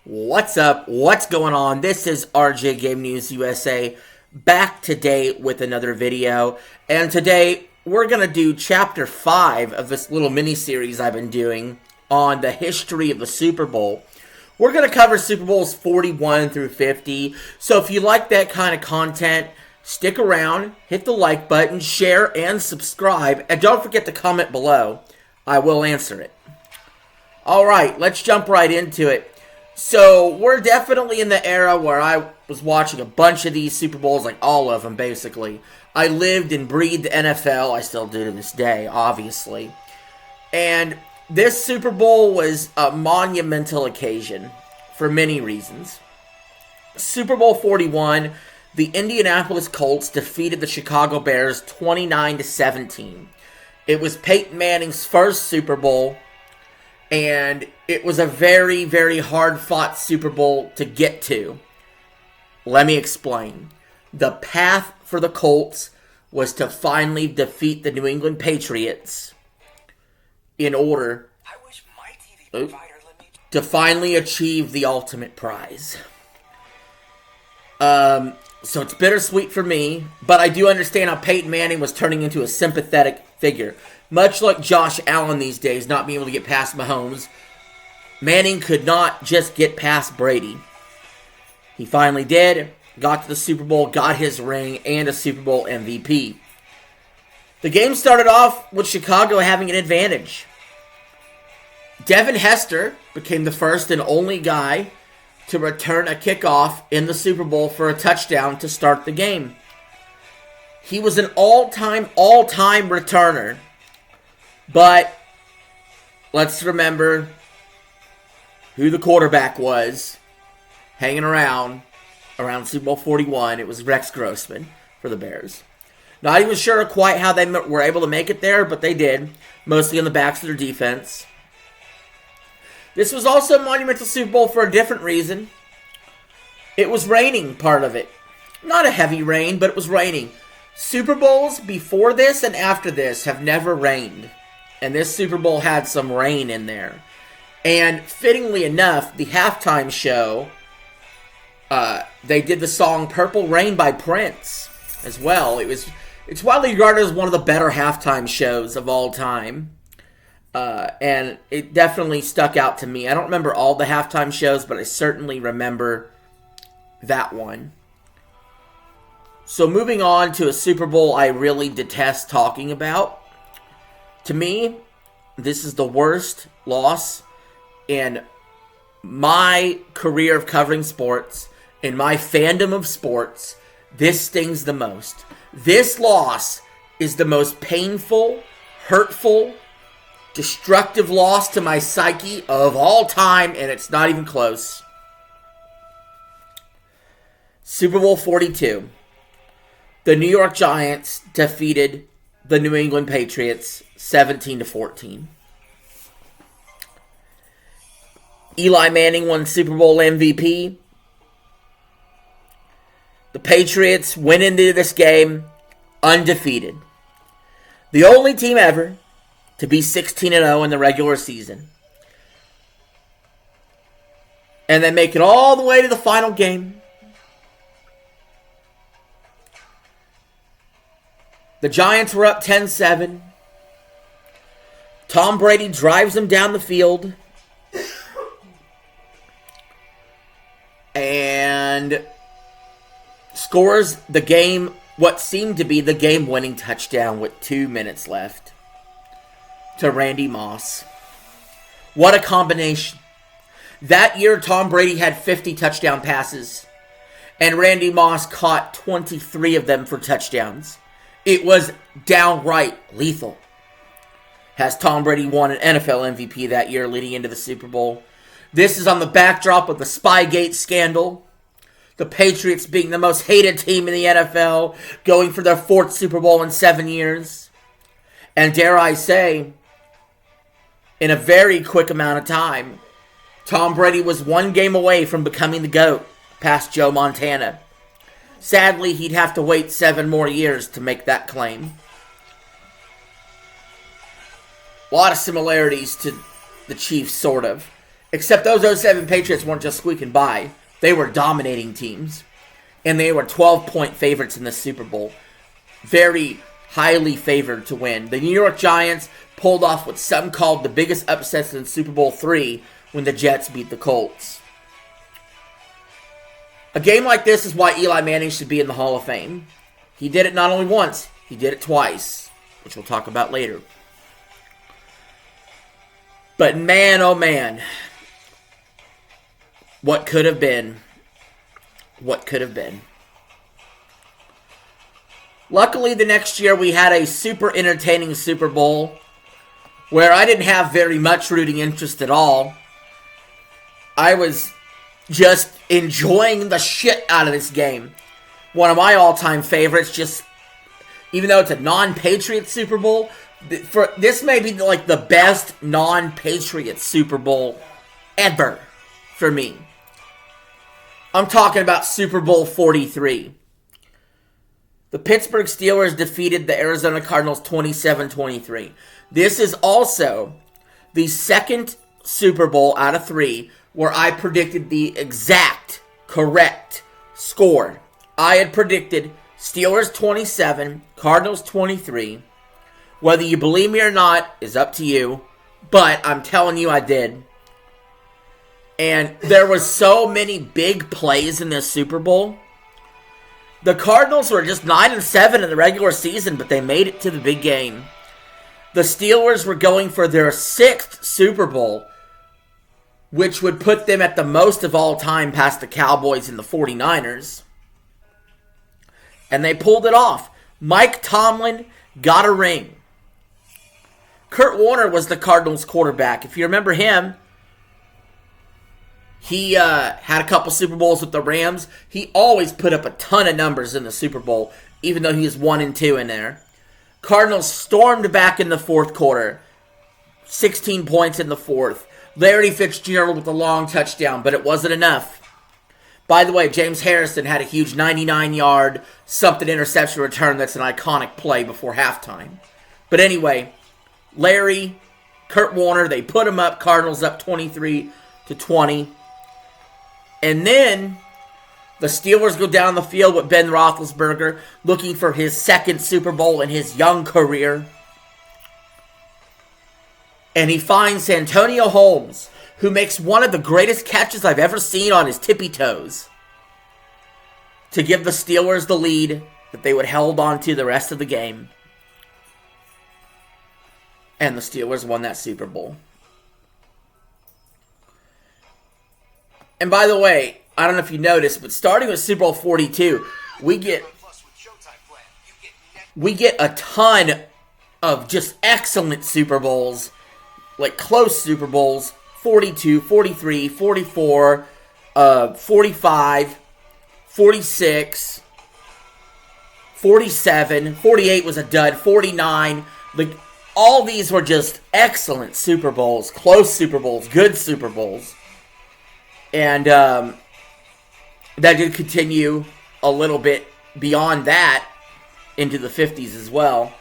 What's up? What's going on? This is RJ Game News USA back today with another video. And today we're going to do chapter 5 of this little mini series I've been doing on the history of the Super Bowl. We're going to cover Super Bowls 41 through 50. So if you like that kind of content, stick around, hit the like button, share, and subscribe. And don't forget to comment below. I will answer it. Alright, let's jump right into it. So, we're definitely in the era where I was watching a bunch of these Super Bowls, like all of them, basically. I lived and breathed the NFL. I still do to this day, obviously. And this Super Bowl was a monumental occasion for many reasons. Super Bowl 41, the Indianapolis Colts defeated the Chicago Bears 29-17. It was Peyton Manning's first Super Bowl. And it was a very, very hard-fought Super Bowl to get to. Let me explain. The path for the Colts was to finally defeat the New England Patriots in order to finally achieve the ultimate prize. So it's bittersweet for me, but I do understand how Peyton Manning was turning into a sympathetic figure. Much like Josh Allen these days, not being able to get past Mahomes, Manning could not just get past Brady. He finally did, got to the Super Bowl, got his ring, and a Super Bowl MVP. The game started off with Chicago having an advantage. Devin Hester became the first and only guy to return a kickoff in the Super Bowl for a touchdown to start the game. He was an all-time returner. But let's remember who the quarterback was hanging around Super Bowl 41. It was Rex Grossman for the Bears. Not even sure quite how they were able to make it there, but they did. Mostly on the backs of their defense. This was also a monumental Super Bowl for a different reason. It was raining, part of it. Not a heavy rain, but it was raining. Super Bowls before this and after this have never rained. And this Super Bowl had some rain in there. And fittingly enough, the halftime show, they did the song Purple Rain by Prince as well. It's widely regarded as one of the better halftime shows of all time. And it definitely stuck out to me. I don't remember all the halftime shows, but I certainly remember that one. So moving on to a Super Bowl I really detest talking about. To me, this is the worst loss in my career of covering sports, in my fandom of sports. This stings the most. This loss is the most painful, hurtful, destructive loss to my psyche of all time, and it's not even close. Super Bowl 42. The New York Giants defeated the New England Patriots 17-14. Eli Manning won Super Bowl MVP. The Patriots went into this game undefeated. The only team ever to be 16-0 in the regular season. And they make it all the way to the final game. The Giants were up 10-7. Tom Brady drives them down the field. And scores the game, what seemed to be the game-winning touchdown with 2 minutes left to Randy Moss. What a combination. That year, Tom Brady had 50 touchdown passes. And Randy Moss caught 23 of them for touchdowns. It was downright lethal. Has Tom Brady won an NFL MVP that year leading into the Super Bowl? This is on the backdrop of the Spygate scandal. The Patriots being the most hated team in the NFL, going for their 4th Super Bowl in 7 years. And dare I say, in a very quick amount of time, Tom Brady was 1 game away from becoming the GOAT, past Joe Montana. Sadly, he'd have to wait 7 more years to make that claim. A lot of similarities to the Chiefs, sort of. Except those '07 Patriots weren't just squeaking by. They were dominating teams. And they were 12-point favorites in the Super Bowl. Very highly favored to win. The New York Giants pulled off what some called the biggest upsets in Super Bowl III when the Jets beat the Colts. A game like this is why Eli Manning should be in the Hall of Fame. He did it not only once, he did it twice, which we'll talk about later. But man, oh man, what could have been. What could have been. Luckily, the next year we had a super entertaining Super Bowl where I didn't have very much rooting interest at all. I was just enjoying the shit out of this game. One of my all-time favorites, just even though it's a non-Patriot Super Bowl, this may be like the best non-Patriot Super Bowl ever for me. I'm talking about Super Bowl 43. The Pittsburgh Steelers defeated the Arizona Cardinals 27-23. This is also the second Super Bowl out of 3 where I predicted the exact correct score. I had predicted Steelers 27, Cardinals 23. Whether you believe me or not is up to you, but I'm telling you I did. And there was so many big plays in this Super Bowl. The Cardinals were just 9-7 in the regular season, but they made it to the big game. The Steelers were going for their 6th Super Bowl, which would put them at the most of all time past the Cowboys and the 49ers. And they pulled it off. Mike Tomlin got a ring. Kurt Warner was the Cardinals quarterback. If you remember him, he had a couple Super Bowls with the Rams. He always put up a ton of numbers in the Super Bowl, even though he was 1-2 in there. Cardinals stormed back in the fourth quarter. 16 points in the fourth. Larry Fitzgerald with a long touchdown, but it wasn't enough. By the way, James Harrison had a huge 99-yard something interception return that's an iconic play before halftime. But anyway, Larry, Kurt Warner, they put him up. Cardinals up 23-20. And then the Steelers go down the field with Ben Roethlisberger looking for his second Super Bowl in his young career. And he finds Santonio Holmes, who makes one of the greatest catches I've ever seen on his tippy toes, to give the Steelers the lead that they would hold on to the rest of the game. And the Steelers won that Super Bowl. And by the way, I don't know if you noticed, but starting with Super Bowl 42, we get a ton of just excellent Super Bowls, like close Super Bowls, 42, 43, 44, 45, 46, 47, 48 was a dud, 49. Like, all these were just excellent Super Bowls, close Super Bowls, good Super Bowls. And that did continue a little bit beyond that into the 50s as well.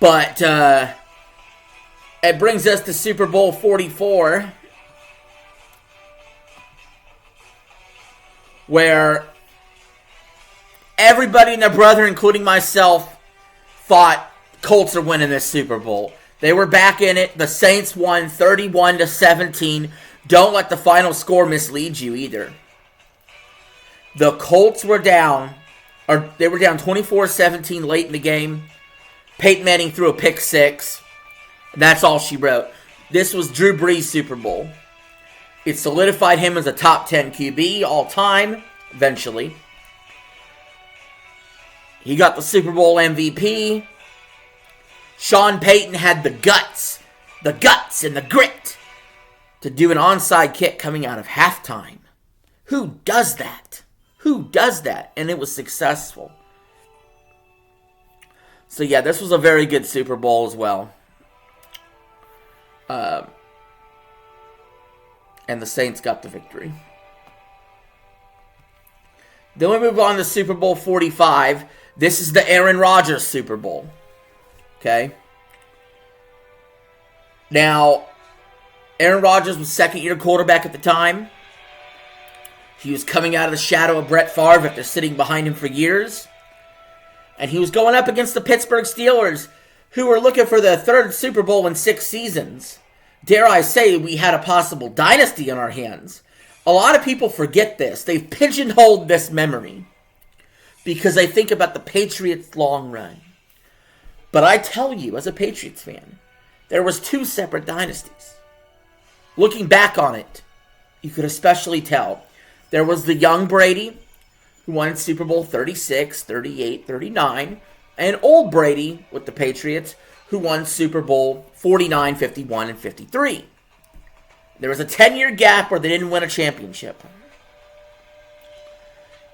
But it brings us to Super Bowl 44, where everybody and their brother, including myself, thought Colts are winning this Super Bowl. They were back in it. The Saints won 31-17. Don't let the final score mislead you either. The Colts were down, or they were down 24-17 late in the game. Peyton Manning threw a pick six. And that's all she wrote. This was Drew Brees' Super Bowl. It solidified him as a top 10 QB all time, eventually. He got the Super Bowl MVP. Sean Payton had the guts and the grit to do an onside kick coming out of halftime. Who does that? Who does that? And it was successful. So yeah, this was a very good Super Bowl as well. And the Saints got the victory. Then we move on to Super Bowl 45. This is the Aaron Rodgers Super Bowl. Okay? Now, Aaron Rodgers was second-year quarterback at the time. He was coming out of the shadow of Brett Favre after sitting behind him for years. And he was going up against the Pittsburgh Steelers, who were looking for their third Super Bowl in 6 seasons. Dare I say, we had a possible dynasty on our hands. A lot of people forget this. They've pigeonholed this memory because they think about the Patriots' long run. But I tell you, as a Patriots fan, there was 2 separate dynasties. Looking back on it, you could especially tell. There was the young Brady, who won Super Bowl 36, 38, 39, and old Brady with the Patriots, who won Super Bowl 49, 51, and 53. There was a 10-year gap where they didn't win a championship.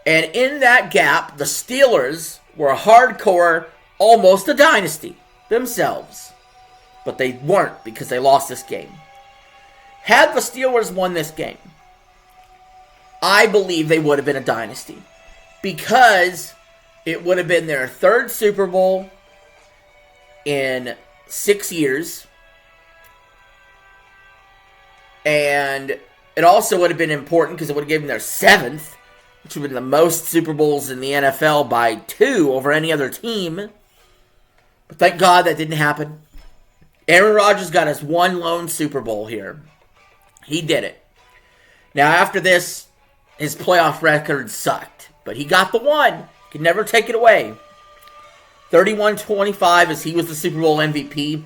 And in that gap, the Steelers were hardcore, almost a dynasty themselves. But they weren't because they lost this game. Had the Steelers won this game, I believe they would have been a dynasty. Because it would have been their third Super Bowl in 6 years. And it also would have been important because it would have given them their 7th, which would have been the most Super Bowls in the NFL by 2 over any other team. But thank God that didn't happen. Aaron Rodgers got his one lone Super Bowl here. He did it. Now after this, his playoff record sucked. But he got the one. Could never take it away. 31-25 as he was the Super Bowl MVP.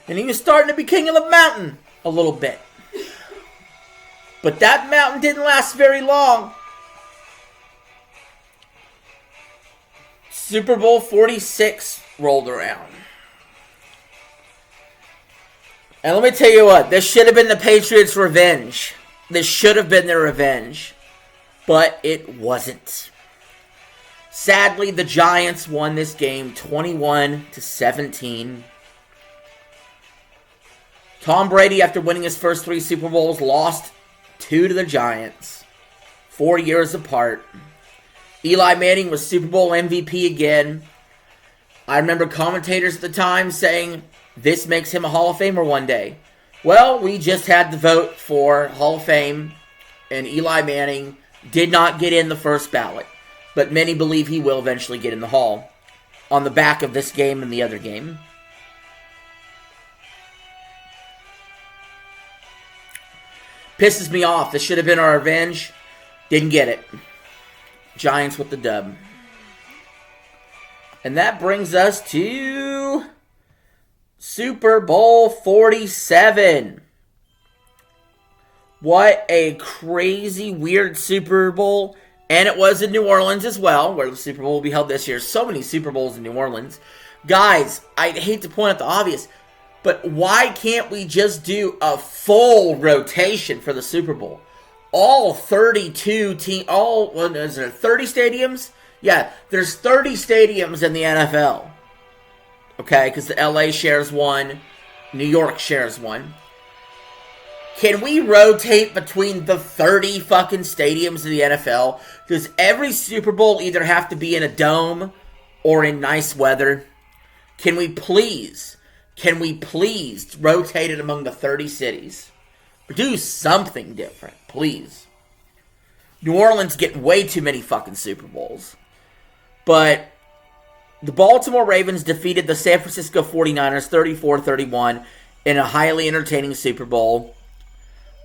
And he was starting to be king of the mountain a little bit. But that mountain didn't last very long. Super Bowl 46 rolled around. And let me tell you what, this should have been the Patriots' revenge. This should have been their revenge. But it wasn't. Sadly, the Giants won this game 21-17. Tom Brady, after winning his first 3 Super Bowls, lost 2 to the Giants. 4 years apart. Eli Manning was Super Bowl MVP again. I remember commentators at the time saying, this makes him a Hall of Famer one day. Well, we just had the vote for Hall of Fame, and Eli Manning did not get in the first ballot. But many believe he will eventually get in the Hall on the back of this game and the other game. Pisses me off. This should have been our revenge. Didn't get it. Giants with the dub. And that brings us to Super Bowl 47. What a crazy, weird Super Bowl. And it was in New Orleans as well, where the Super Bowl will be held this year. So many Super Bowls in New Orleans. Guys, I hate to point out the obvious, but why can't we just do a full rotation for the Super Bowl? All 32 teams, is there 30 stadiums? Yeah, there's 30 stadiums in the NFL. Okay, because the LA shares one, New York shares one. Can we rotate between the 30 fucking stadiums in the NFL? Does every Super Bowl either have to be in a dome or in nice weather? Can we please rotate it among the 30 cities? Do something different, please. New Orleans getting way too many fucking Super Bowls. But the Baltimore Ravens defeated the San Francisco 49ers 34-31 in a highly entertaining Super Bowl.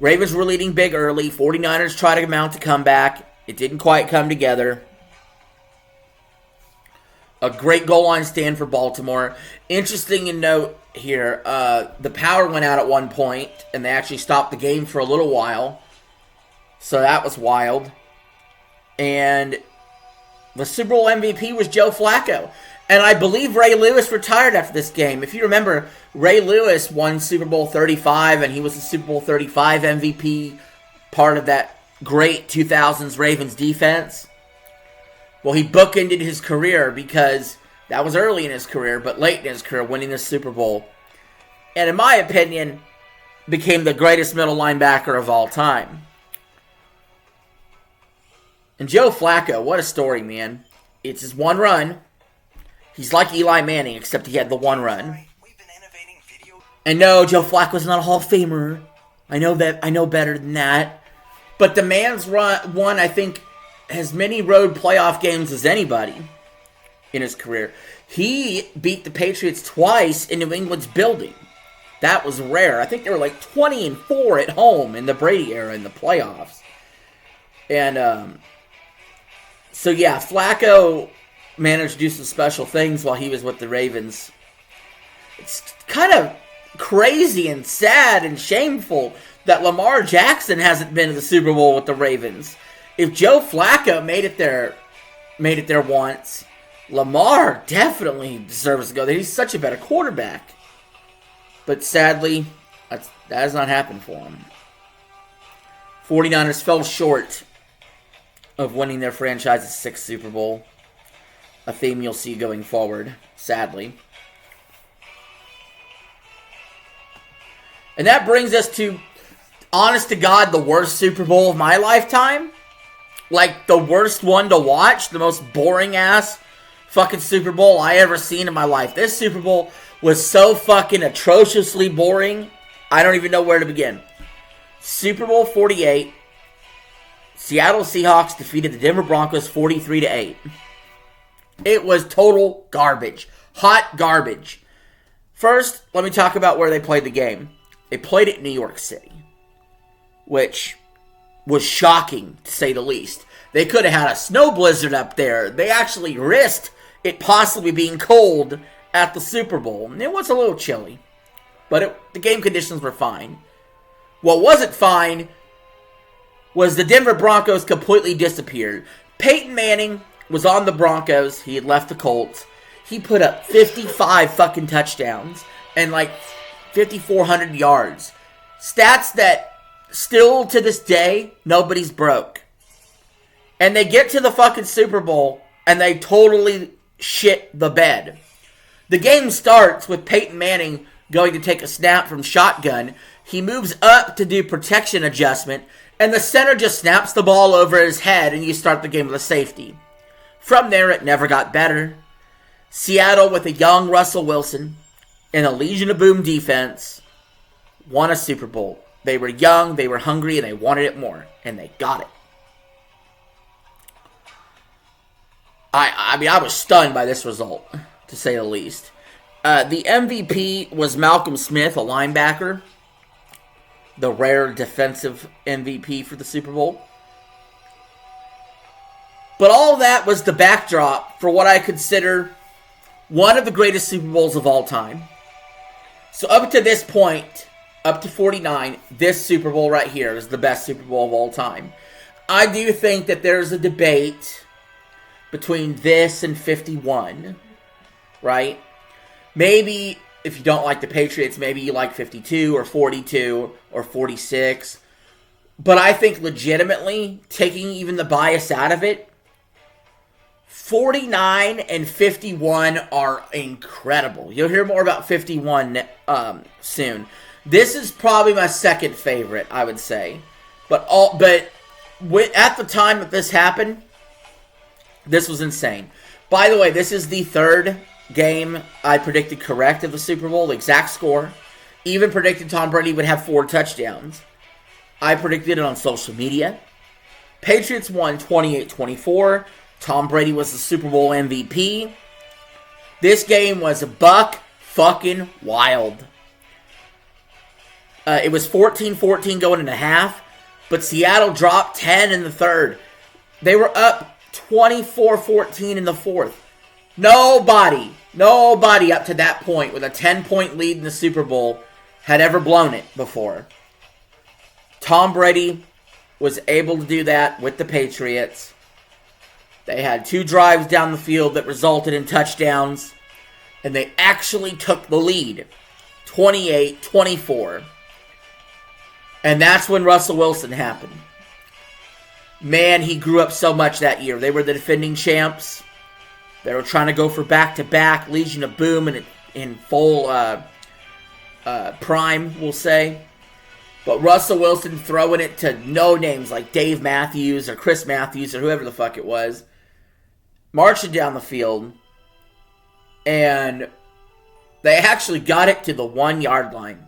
Ravens were leading big early. 49ers tried to mount a comeback. It didn't quite come together. A great goal line stand for Baltimore. Interesting to note here, the power went out at one point, and they actually stopped the game for a little while. So that was wild. And the Super Bowl MVP was Joe Flacco. And I believe Ray Lewis retired after this game. If you remember, Ray Lewis won Super Bowl 35, and he was the Super Bowl 35 MVP, part of that great 2000s Ravens defense. Well, he bookended his career because that was early in his career, but late in his career, winning the Super Bowl. And in my opinion, became the greatest middle linebacker of all time. And Joe Flacco, what a story, man. It's his one run. He's like Eli Manning, except he had the one run. And no, Joe Flacco's not a Hall of Famer. I know that. I know better than that. But the man's won, I think, as many road playoff games as anybody in his career. He beat the Patriots twice in New England's building. That was rare. I think they were like 20-4 at home in the Brady era in the playoffs. And so yeah, Flacco managed to do some special things while he was with the Ravens. It's kind of crazy and sad and shameful that Lamar Jackson hasn't been to the Super Bowl with the Ravens. If Joe Flacco made it there once, Lamar definitely deserves to go there. He's such a better quarterback. But sadly, that has not happened for him. 49ers fell short of winning their franchise's 6th Super Bowl. A theme you'll see going forward, sadly. And that brings us to, honest to God, the worst Super Bowl of my lifetime. Like, the worst one to watch. The most boring-ass fucking Super Bowl I ever seen in my life. This Super Bowl was so fucking atrociously boring, I don't even know where to begin. Super Bowl 48, Seattle Seahawks defeated the Denver Broncos 43-8. It was total garbage. Hot garbage. First, let me talk about where they played the game. They played it in New York City, which was shocking, to say the least. They could have had a snow blizzard up there. They actually risked it possibly being cold at the Super Bowl. It was a little chilly, but the game conditions were fine. What wasn't fine was the Denver Broncos completely disappeared. Peyton Manning was on the Broncos. He had left the Colts. He put up 55 fucking touchdowns and like 5,400 yards. Stats that still to this day nobody's broke. And they get to the fucking Super Bowl and they totally shit the bed. The game starts with Peyton Manning going to take a snap from shotgun. He moves up to do protection adjustment, and the center just snaps the ball over his head, and you start the game with a safety. From there, it never got better. Seattle, with a young Russell Wilson and a Legion of Boom defense, won a Super Bowl. They were young, they were hungry, and they wanted it more, and they got it. I mean, I was stunned by this result, to say the least. The MVP was Malcolm Smith, a linebacker. The rare defensive MVP for the Super Bowl. But all that was the backdrop for what I consider one of the greatest Super Bowls of all time. So up to this point, up to 49, this Super Bowl right here is the best Super Bowl of all time. I do think that there's a debate between this and 51, right? Maybe if you don't like the Patriots, maybe you like 52 or 42 or 46. But I think legitimately, taking even the bias out of it, 49 and 51 are incredible. You'll hear more about 51 soon. This is probably my second favorite, I would say. But at the time that this happened, this was insane. By the way, this is the third game I predicted correct of the Super Bowl, the exact score. Even predicted Tom Brady would have 4 touchdowns. I predicted it on social media. Patriots won 28-24. Tom Brady was the Super Bowl MVP. This game was buck fucking wild. It was 14-14 going into half, but Seattle dropped 10 in the third. They were up 24-14 in the fourth. Nobody up to that point with a 10-point lead in the Super Bowl had ever blown it before. Tom Brady was able to do that with the Patriots. They had 2 drives down the field that resulted in touchdowns, and they actually took the lead, 28-24. And that's when Russell Wilson happened. Man, he grew up so much that year. They were the defending champs. They were trying to go for back-to-back, Legion of Boom in full prime, we'll say. But Russell Wilson throwing it to no names like Dave Matthews or Chris Matthews or whoever the fuck it was. Marching down the field. And They actually got it to the 1 yard line.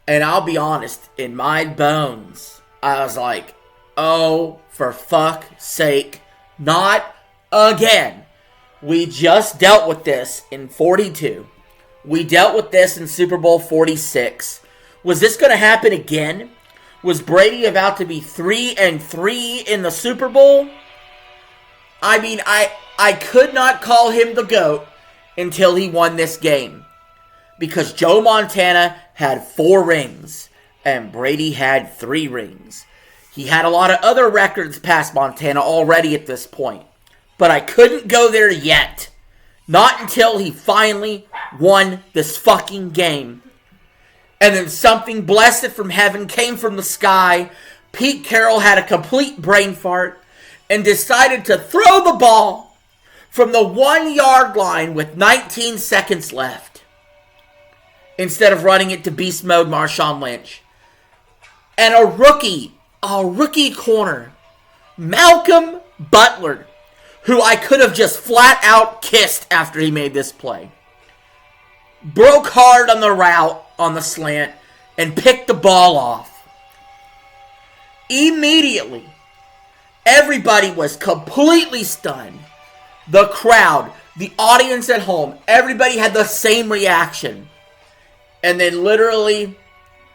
And I'll be honest, in my bones, I was like, oh, for fuck's sake, not again. We just dealt with this in 42. We dealt with this in Super Bowl 46. Was this going to happen again? Was Brady about to be 3-3 in the Super Bowl? I mean, I could not call him the GOAT until he won this game. Because Joe Montana had 4 rings and Brady had 3 rings. He had a lot of other records past Montana already at this point. But I couldn't go there yet. Not until he finally won this fucking game. And then something blessed from heaven came from the sky. Pete Carroll had a complete brain fart and decided to throw the ball from the 1 yard line with 19 seconds left, instead of running it to beast mode Marshawn Lynch. And a rookie corner, Malcolm Butler, who I could have just flat out kissed after he made this play, broke hard on the route, on the slant, and picked the ball off. Immediately, everybody was completely stunned. The crowd, the audience at home, everybody had the same reaction. And then literally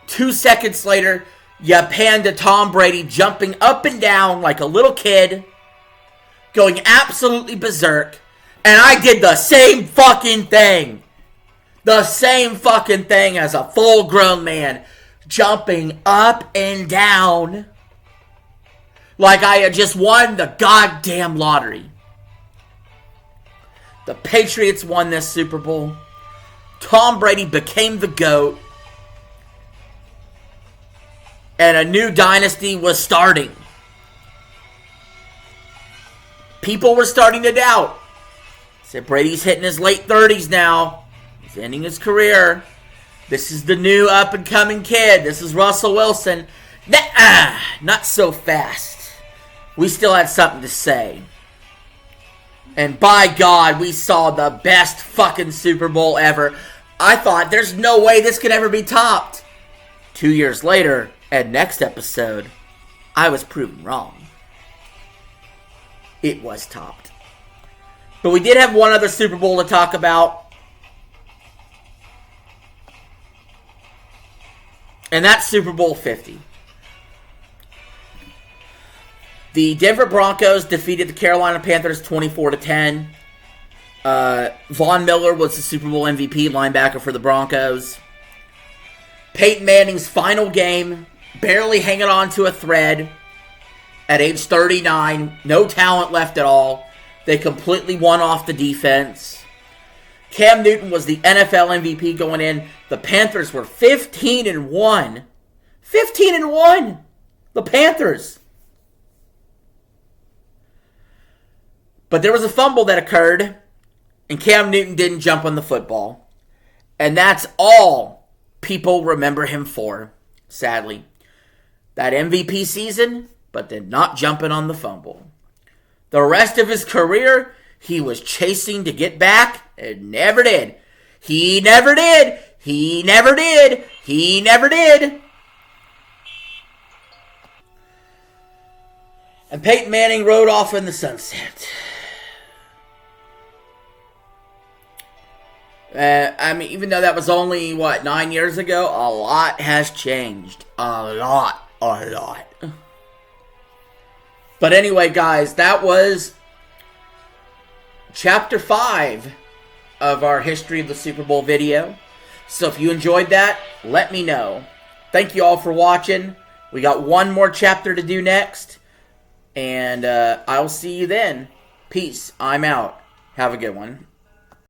2 seconds later, you pan to Tom Brady jumping up and down like a little kid, going absolutely berserk. And I did the same fucking thing. The same fucking thing as a full-grown man, jumping up and down like I had just won the goddamn lottery. The Patriots won this Super Bowl. Tom Brady became the GOAT. And a new dynasty was starting. People were starting to doubt. Said Brady's hitting his late 30s now. He's ending his career. This is the new up-and-coming kid. This is Russell Wilson. Nah, not so fast. We still had something to say. And by God, we saw the best fucking Super Bowl ever. I thought there's no way this could ever be topped. 2 years later, and next episode, I was proven wrong. It was topped. But we did have one other Super Bowl to talk about. And that's Super Bowl 50. The Denver Broncos defeated the Carolina Panthers 24-10. Von Miller was the Super Bowl MVP linebacker for the Broncos. Peyton Manning's final game, barely hanging on to a thread at age 39. No talent left at all. They completely won off the defense. Cam Newton was the NFL MVP going in. The Panthers were 15-1. 15-1! The Panthers. But there was a fumble that occurred, and Cam Newton didn't jump on the football. And that's all people remember him for, sadly. That MVP season, but then not jumping on the fumble. The rest of his career, he was chasing to get back and never did. He never did. He never did. He never did. And Peyton Manning rode off in the sunset. Even though that was only, 9 years ago, a lot has changed. A lot. But anyway, guys, that was Chapter 5 of our History of the Super Bowl video. So if you enjoyed that, let me know. Thank you all for watching. We got one more chapter to do next. And I'll see you then. Peace. I'm out. Have a good one.